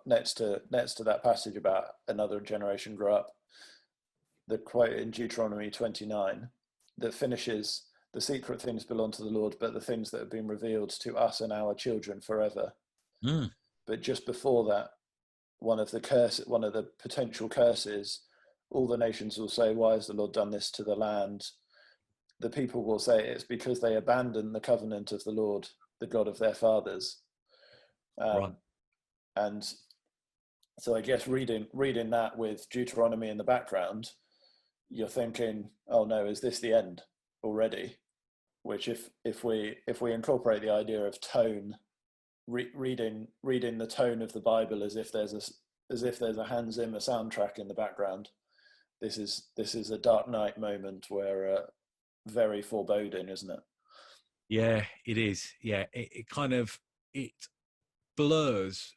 next to that passage about another generation grow up, the quote in Deuteronomy 29 that finishes, "The secret things belong to the Lord, but the things that have been revealed to us and our children forever." But just before that, one of the potential curses, all the nations will say, "Why has the Lord done this to the land?" The people will say it's because they abandoned the covenant of the Lord, the God of their fathers. Right. And so I guess reading that with Deuteronomy in the background, you're thinking, oh no, is this the end already? Which if we incorporate the idea of tone, reading the tone of the Bible as if there's a Hans Zimmer soundtrack in the background, this is a Dark Knight moment where very foreboding, isn't it? Yeah, it is. Yeah, it kind of blurs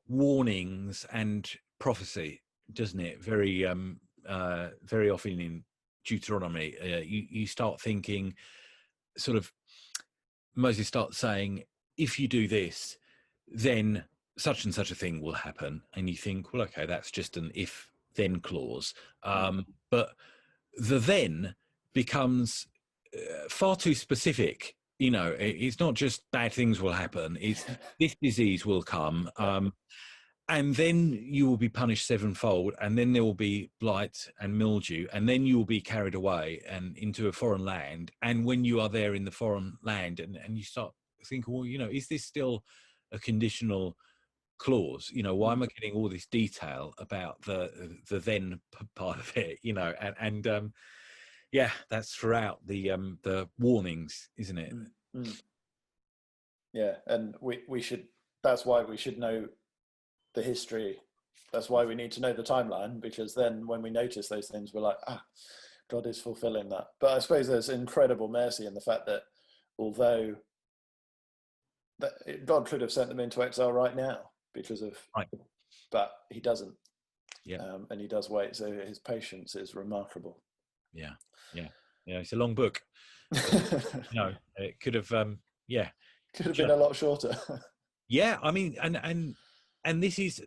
warnings and prophecy, doesn't it? Very very often in Deuteronomy, you start thinking, sort of, Moses starts saying, if you do this, then such and such a thing will happen, and you think, well, okay, that's just an if then clause, but the then becomes far too specific. It's not just bad things will happen, it's this disease will come, and then you will be punished sevenfold, and then there will be blight and mildew, and then you will be carried away and into a foreign land. And when you are there in the foreign land, and you start thinking, well, is this still a conditional clause? Why am I getting all this detail about the then part of it? Yeah, that's throughout the warnings, isn't it? Yeah, and we should. That's why we should know the history. That's why we need to know the timeline, because then when we notice those things, we're like, God is fulfilling that. But I suppose there's incredible mercy in the fact that although God could have sent them into exile right now because of, but he doesn't. Yeah, and he does wait. So his patience is remarkable. Yeah. It's a long book. It could have, could have been a lot shorter. Yeah, I mean, and this is,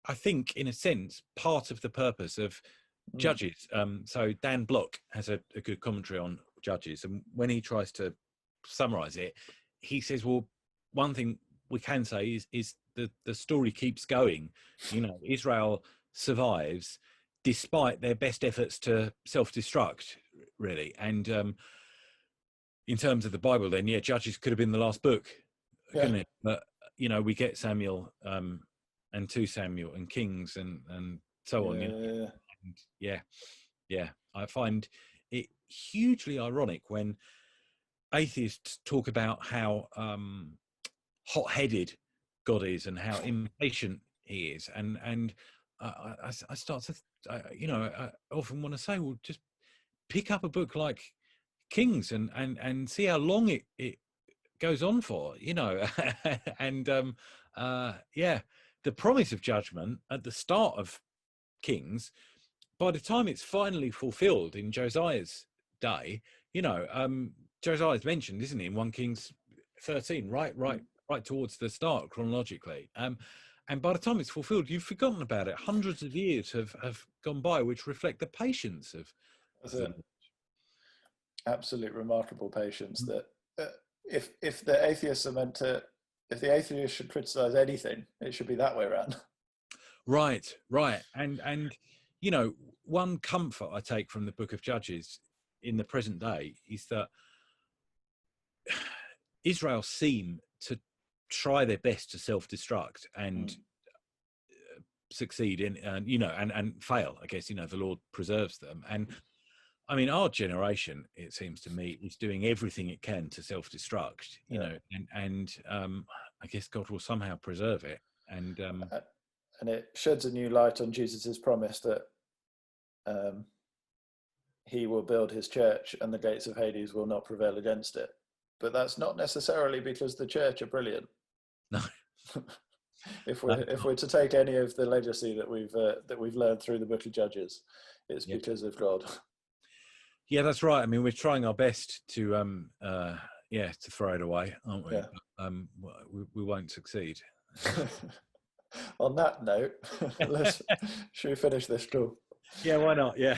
I think, in a sense, part of the purpose of Judges. So Dan Block has a good commentary on Judges, and when he tries to summarize it, he says, well, one thing we can say is the story keeps going. Israel survives despite their best efforts to self-destruct, really. And in terms of the Bible, then, Judges could have been the last book, couldn't it? But we get Samuel and 2 Samuel and Kings and so on. I find it hugely ironic when atheists talk about how hot-headed God is and how impatient he is, and I start to I often want to say, well, just pick up a book like Kings and see how long it goes on for, and the promise of judgment at the start of Kings, by the time it's finally fulfilled in Josiah's day, Josiah's mentioned, isn't he, in 1 Kings 13, right towards the start chronologically, and by the time it's fulfilled, you've forgotten about it. Hundreds of years have gone by, which reflect the patience of them. Absolute remarkable patience. That if the atheists are meant to, if the atheists should criticize anything, it should be that way around. Right. And one comfort I take from the book of Judges in the present day is that Israel seem to try their best to self-destruct and succeed in, and fail. I guess, the Lord preserves them. And I mean, our generation, it seems to me, is doing everything it can to self-destruct, and I guess God will somehow preserve it. And it sheds a new light on Jesus's promise that he will build his church and the gates of Hades will not prevail against it. But that's not necessarily because the church are brilliant. No. If we're to take any of the legacy that we've learned through the book of Judges, it's because of God. Yeah, that's right. I mean, we're trying our best to throw it away, aren't we? Yeah. We won't succeed. On that note, should we finish this call? Yeah, why not? Yeah.